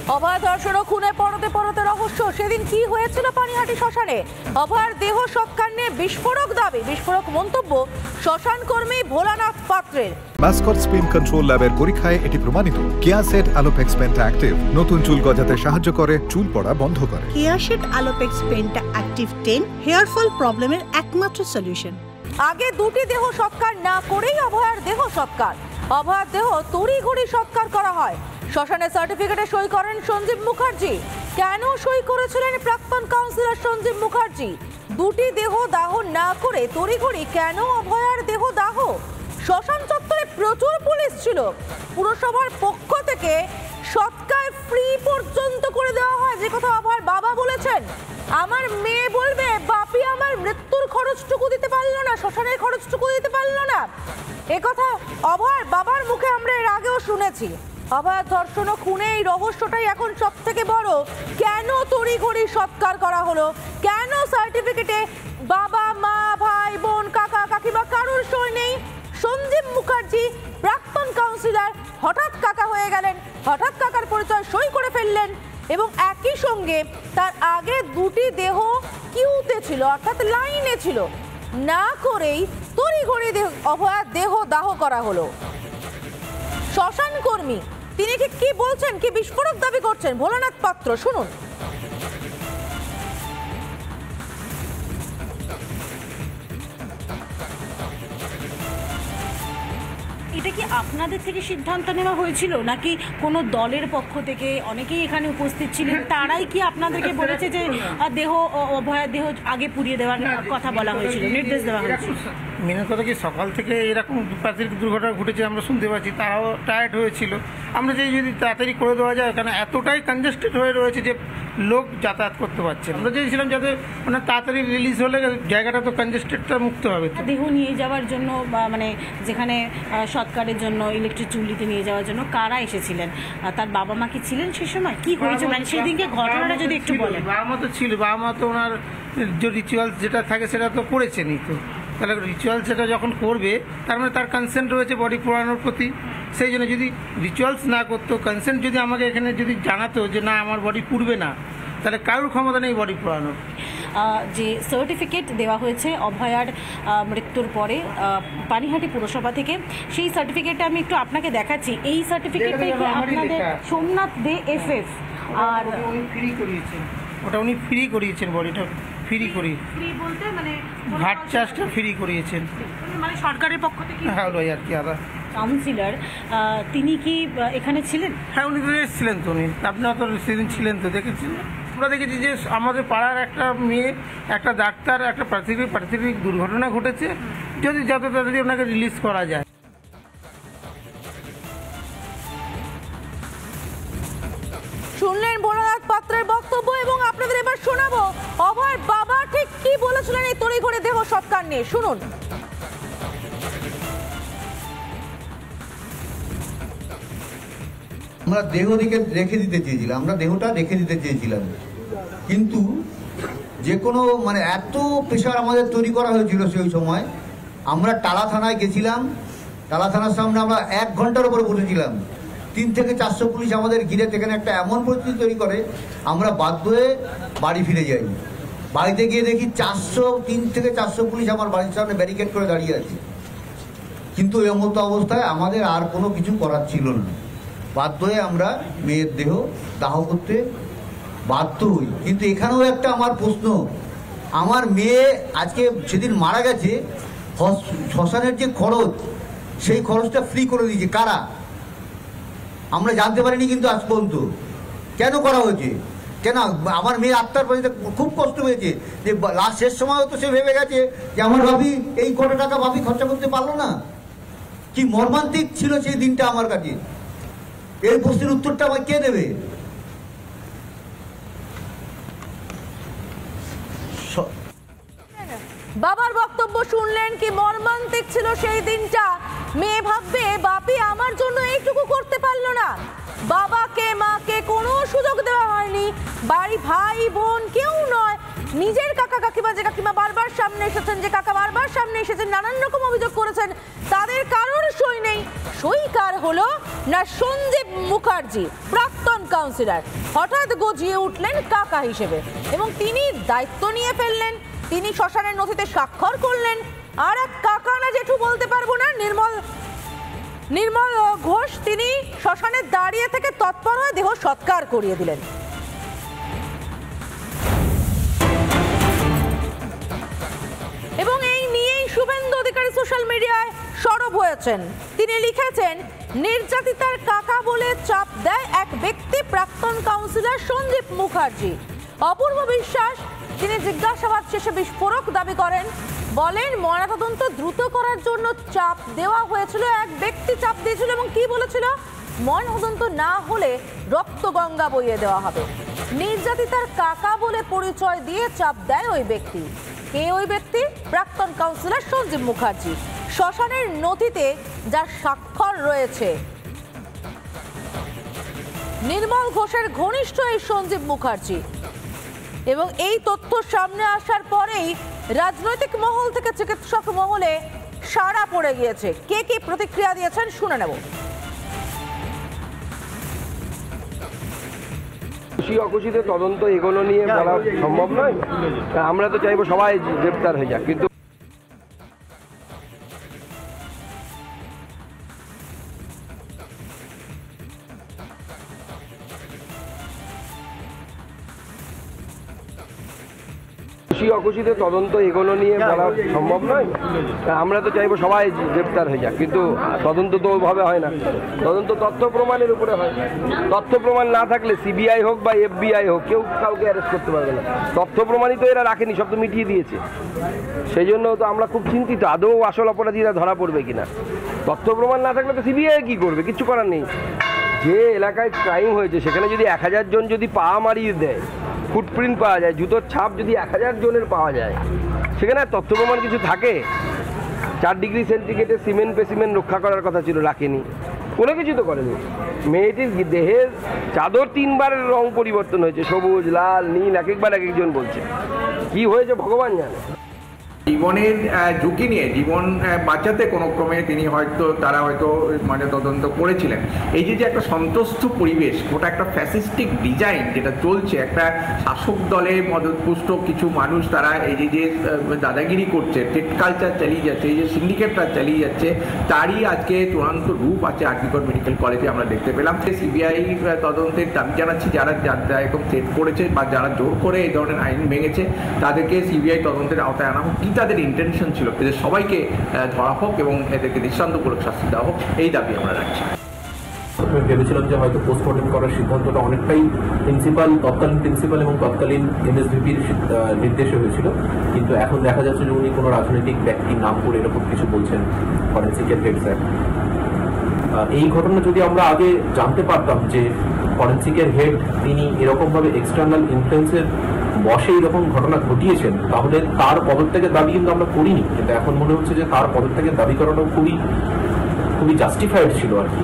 অভয় ধর্ষণ ও খুনে পরতে পরতে রহস্য। সেদিন কি হয়েছিল পানিহাটি শ্মশানে? অভয়ের দেহ সৎকার নিয়ে বিস্ফোরক দাবি, বিস্ফোরক মন্তব্য শ্মশান কর্মী ভোলানাথ পাত্রের। মাস্কট স্পিন কন্ট্রোল ল্যাবের পরীক্ষায় এটি প্রমাণিত। কেয়াসেট আলোপেক্স পেন্টা অ্যাক্টিভ নতুন চুল গজাতে সাহায্য করে, চুল পড়া বন্ধ করে। Keya Seth Alopex Penta Active 10 hair fall প্রবলেমের একমাত্র সলিউশন। আগে দুটি দেহ সৎকার না করেই অভয়ের দেহ সৎকার। অভয়ের দেহ তড়িঘড়ি সৎকার করা হয়। শ্মশানে সার্টিফিকেটে সই করেন সঞ্জীব মুখার্জি। কেন সই করেছিলেন প্রাক্তন কাউন্সিলর সঞ্জীব মুখার্জি? দুটি দেহ দাহ না করে তড়িঘড়ি কেন অভয়ের দেহ দাহ? শ্মশান চত্বরে প্রচুর পুলিশ ছিল। পুরসভার পক্ষ থেকে সৎকার ফ্রি পর্যন্ত করে দেওয়া হয়, যে কথা অভয়ের বাবা বলেছেন। আমার মেয়ে বলবে বাপি আমার মৃত্যুর খরচটুকু দিতে পারলো না, শ্মশানের খরচটুকু দিতে পারলো না। একথা অভয়ের বাবার মুখে আমরা এর আগেও শুনেছি। অভয় ধর্ষণ ও খুনে এই রহস্যটাই এখন সব থেকে বড়। কেন তড়িঘড়ি সৎকার করা হলো? কেন সার্টিফিকেটে বাবা মা ভাই বোন কাকা কাকিমা কারোর সই নেই? সঞ্জীব মুখার্জি প্রাক্তন কাউন্সিলর হঠাৎ কাকা হয়ে গেলেন, হঠাৎ কাকার পরিচয় সই করে ফেললেন এবং একই সঙ্গে তার আগে দুটি দেহ কিউতে ছিল, অর্থাৎ লাইনে ছিল। না করেই তড়িঘড়ি অভয়ের দেহ দাহ করা হলো। শ্মশান কর্মী তিনি কি বলছেন, কি বিস্ফোরক দাবি করছেন ভোলানাথ পাত্র, শুনুন। এটা কি আপনাদের থেকে সিদ্ধান্ত নেওয়া হয়েছিল নাকি কোনো দলের পক্ষ থেকে? অনেকেই এখানে উপস্থিত ছিলেন, তারাই কি আপনাদেরকে বলেছে যে দেহ অভয়ের দেহ আগে পুড়িয়ে দেওয়ার কথা বলা হয়েছিল, নির্দেশ দেওয়া হয়েছিল? মেন কথা কি সকাল থেকে এরকম প্রাকৃতিক দুর্ঘটনা ঘটেছে আমরা শুনতে পাচ্ছি, তারাও টায়ার্ড হয়েছিল। আমরা যে যদি তাড়াতাড়ি করে দেওয়া যায়, কারণ এতটাই কনজেস্টেড হয়ে রয়েছে যে লোক যাতায়াত করতে পারছে। আমরা চেয়েছিলাম যাতে মানে তাড়াতাড়ি রিলিজ হলে জায়গাটা তো কনজেস্টেডটা মুক্ত হবে। দেহ নিয়ে যাওয়ার জন্য বা মানে যেখানে সৎকারের জন্য ইলেকট্রিক চুল্লিতে নিয়ে যাওয়ার জন্য কারা এসেছিলেন? তার বাবা মা কি ছিলেন সে সময়? কি হয়েছে মানে সেদিনকে ঘটনাটা যদি একটু বলেন। বাবা মা তো ছিল, বাবা মা তো ওনার যে রিচুয়ালস যেটা থাকে সেটা তো করেছেনই। তো তাহলে রিচুয়ালস সেটা যখন করবে তার মানে তার কনসেন্ট রয়েছে বডি পোড়ানোর প্রতি। সেই জন্য যদি রিচুয়ালস না করতো, কনসেন্ট যদি আমাকে এখানে যদি জানাতো যে না আমার বডি পুড়বে না, তাহলে কারোর ক্ষমতা নেই বডি পোড়ানোর। যে সার্টিফিকেট দেওয়া হয়েছে অভয়ার মৃত্যুর পরে পানিহাটি পুরসভা থেকে, সেই সার্টিফিকেটটা আমি একটু আপনাকে দেখাচ্ছি। এই সার্টিফিকেটটা আপনাদের সোমনাথ দে এফএফ, আর উনি ফ্রি করিয়েছেন, ওটা উনি ফ্রি করিয়েছেন, বডিটা ফ্রি করিয়ে ফ্রি বলতে মানে ঘাট চাষটা ফ্রি করিয়েছেন, মানে সরকারের পক্ষ থেকে। হ্যাঁ ওই আর কি। আদা কাউন্সিলর তিনি কি এখানে ছিলেন? হ্যাঁ উনি তো এসেছিলেন, তো উনি আপনারা তো সেদিন ছিলেন, তো দেখেছেন। আমরা দেখেছি যে আমাদের পাড়ার একটা মেয়ে, একটা ডাক্তার, একটা প্রাকৃতিক দুর্ঘটনা ঘটেছে, যদি যত তাড়াতাড়ি ওনাকে রিলিজ করা যায়। শুনলেন ভোলানাথ পাত্রের বক্তব্য এবং আপনাদের এবার শোনাবো অভয়ের বাবা ঠিক কি বলেছিলেন এই তড়িঘড়ি দেহ সৎকার নিয়ে, শুনুন। আমরা দেহ রেখে দিতে চেয়েছিলাম, আমরা দেহটা রেখে দিতে চেয়েছিলাম, কিন্তু যে কোনো মানে এত প্রেশার আমাদের তৈরি করা হয়েছিল সেই সময়। আমরা টালা থানায় গেছিলাম, টালা থানার সামনে আমরা 1 ঘন্টার উপরে বসেছিলাম। 3 থেকে 400 পুলিশ আমাদের ঘিরে সেখানে একটা এমন পরিস্থিতি তৈরি করে আমরা বাধ্য হয়ে বাড়ি ফিরে যাই। বাড়িতে গিয়ে দেখি 3 থেকে 400 পুলিশ আমার বাড়ির সামনে ব্যারিকেড করে দাঁড়িয়ে আছে। কিন্তু এই মতো অবস্থায় আমাদের আর কোনো কিছু করার ছিল না, বাধ্য হয়ে আমরা মেয়ের দেহ দাহ করতে বাধ্য হই। কিন্তু এখানেও একটা আমার প্রশ্ন, আমার মেয়ে আজকে সেদিন মারা গেছে, শ্মশানের যে খরচ সেই খরচটা ফ্রি করে দিয়েছে কারা? আমরা জানতে পারিনি কিন্তু আজ পর্যন্ত। কেন করা হয়েছে? কেন? আমার মেয়ে আত্মার পর্যন্ত খুব কষ্ট পেয়েছে যে লাস্ট শেষ সময়ও তো সে ভেবে গেছে যে আমার ভাবি এই কত টাকা ভাবি খরচা করতে পারলো না। কি মর্মান্তিক ছিল সেই দিনটা আমার কাছে। এই প্রশ্নের উত্তরটা আমার কে দেবে? বাবার বক্তব্য শুনলেন, কি মর্মান্তিক ছিল সেই দিনটা। মেয়ে ভাববে বাপি আমার জন্য এইটুকু করতে পারলো না। বাবাকে মাকে কোনো সুযোগ দেওয়া হয়নি, বাড়ি ভাই বোন কেউ নয়, নিজের কাকা কাকিমা, যে কাকিমা বারবার সামনে এসেছেন, যে কাকা বারবার সামনে এসেছেন, নানান রকম অভিযোগ করেছেন, তাদের কারোর সই নেই। নেই। সইকার হলো না সঞ্জীব মুখার্জি, প্রাক্তন কাউন্সিলর। হঠাৎ গজিয়ে উঠলেন কাকা হিসেবে এবং তিনি দায়িত্ব নিয়ে ফেললেন। তিনি শ্মশানের নথিতে স্বাক্ষর করলেন। আর এক কাকা না জেঠু বলতে পারবো না, নির্মল ঘোষ, তিনি শ্মশানে দাঁড়িয়ে থেকে তৎপর হয়ে দেহ সৎকার করিয়ে দিলেন। এবং এই নিয়েই শুভেন্দু অধিকারী সোশ্যাল মিডিয়ায় সরব হয়েছেন। তিনি লিখেছেন, নির্যাতিতার কাকা বলে চাপ দেয় এক ব্যক্তি, প্রাক্তন কাউন্সিলর সঞ্জীব মুখার্জি। অপূর্ব বিশ্বাস, তিনি জিজ্ঞাসাবাদ শেষে বিস্ফোরক দাবি করেন। বলেন, ময়নাতদন্ত দ্রুত করার জন্য চাপ দেওয়া হয়েছিল, এক ব্যক্তি চাপ দিয়েছিল এবং কি বলেছিল, ময়নাতদন্ত না হলে রক্তগঙ্গা বইয়ে দেওয়া হবে। নির্যাতিতার কাকা বলে পরিচয় দিয়ে চাপ দেয় ওই ব্যক্তি। কে ওই ব্যক্তি? প্রাক্তন কাউন্সিলর সঞ্জীব মুখার্জি। শ্মশানের নথিতে যার স্বাক্ষর রয়েছে। নির্মল ঘোষের ঘনিষ্ঠ এই সঞ্জীব মুখার্জি। এবং এই তথ্য সামনে আসার পরেই রাজনৈতিক মহল থেকে চিকিৎসক মহলে সাড়া পড়ে গিয়েছে। কে কি প্রতিক্রিয়া দিয়েছেন শুনে নেব। খুশি অখুশিতে তদন্ত এগুলো নিয়ে বলা সম্ভব নয়। আমরা তো চাইবো সবাই গ্রেপ্তার হয়ে যাক, কিন্তু খুশি অখুশিতে তদন্ত এগুলো নিয়ে বলা সম্ভব নয়। আমরা তো চাইবো সবাই গ্রেপ্তার হয়ে যাক, কিন্তু তদন্ত তো ওইভাবে হয় না। তদন্ত তথ্য প্রমাণের উপরে হয়। তথ্য প্রমাণ না থাকলে সিবিআই হোক বা FBI হোক, কেউ কাউকে অ্যারেস্ট করতে পারবে না। তথ্য প্রমাণই তো এরা রাখেনি, সব তো মিটিয়ে দিয়েছে। সেই জন্য তো আমরা খুব চিন্তিত, আদৌ আসল অপরাধীরা ধরা পড়বে কিনা। তথ্য প্রমাণ না থাকলে তো সিবিআই কি করবে, কিচ্ছু করার নেই। যে এলাকায় ক্রাইম হয়েছে সেখানে যদি 1000 জন যদি পা মারিয়ে দেয়, ফুটপ্রিন্ট পাওয়া যায়, জুতোর ছাপ যদি 1000 জনের পাওয়া যায়, সেখানে তথ্য প্রমাণ কিছু থাকে? 4 ডিগ্রি সেন্টিগ্রেডে সিমেন্ট পেসিমেন্ট রক্ষা করার কথা ছিল, রাখেনি, কোনো কিছু তো করেনি। মেয়েটির দেহের চাদর 3 বারের রং পরিবর্তন হয়েছে, সবুজ, লাল, নীল, এক একবার এক একজন বলছে। কি হয়েছে ভগবান জানে। জীবনের ঝুঁকি নিয়ে জীবন বাঁচাতে কোনো ক্রমে তারা হয়তো মানে তদন্ত করেছিলেন। এই যে একটা সন্ত্রস্ত পরিবেশ, ওটা একটা ফ্যাসিস্টিক ডিজাইন যেটা চলছে, একটা শাসক দলে মদতপুষ্ট কিছু মানুষ তারা এই যে দাদাগিরি করছে, টেট কালচার চালিয়ে যাচ্ছে, এই যে সিন্ডিকেটটা চালিয়ে যাচ্ছে, তারই আজকে চূড়ান্ত রূপ আছে আরজিকর মেডিকেল কলেজে আমরা দেখতে পেলাম। সিবিআই তদন্তের দাবি জানাচ্ছি, যারা এরকম থ্রেট করেছে বা যারা জোর করে এই ধরনের আইন ভেঙেছে, তাদেরকে সিবিআই তদন্তের আওতায় আনা হোক। কি তাদের ইন্টেনশন ছিল, এদের সবাইকে ধরা হোক এবং এদেরকে দৃষ্টান্তমূলক শাস্তি দেওয়া হোক, এই দাবি আমরা রাখছি। আমি ভেবেছিলাম যে হয়তো পোস্টমর্টম করার সিদ্ধান্তটা অনেকটাই তৎকালীন প্রিন্সিপাল এবং তৎকালীন MSVPর নির্দেশে হয়েছিল, কিন্তু এখন দেখা যাচ্ছে যে উনি কোনো রাজনৈতিক ব্যক্তির নাম করে এরকম কিছু বলছেন, ফরেন্সিকের হেড স্যার। এই ঘটনা যদি আমরা আগে জানতে পারতাম যে ফরেন্সিকের হেড তিনি এরকমভাবে এক্সটার্নাল ইনফ্লুয়েন্সের বসে এরকম ঘটনা ঘটিয়েছেন, তাহলে তার পদত্যাগের দাবি কিন্তু আমরা করিনি, কিন্তু এখন মনে হচ্ছে যে তার পদত্যাগের দাবি করানো খুবই জাস্টিফাইড ছিল আর কি।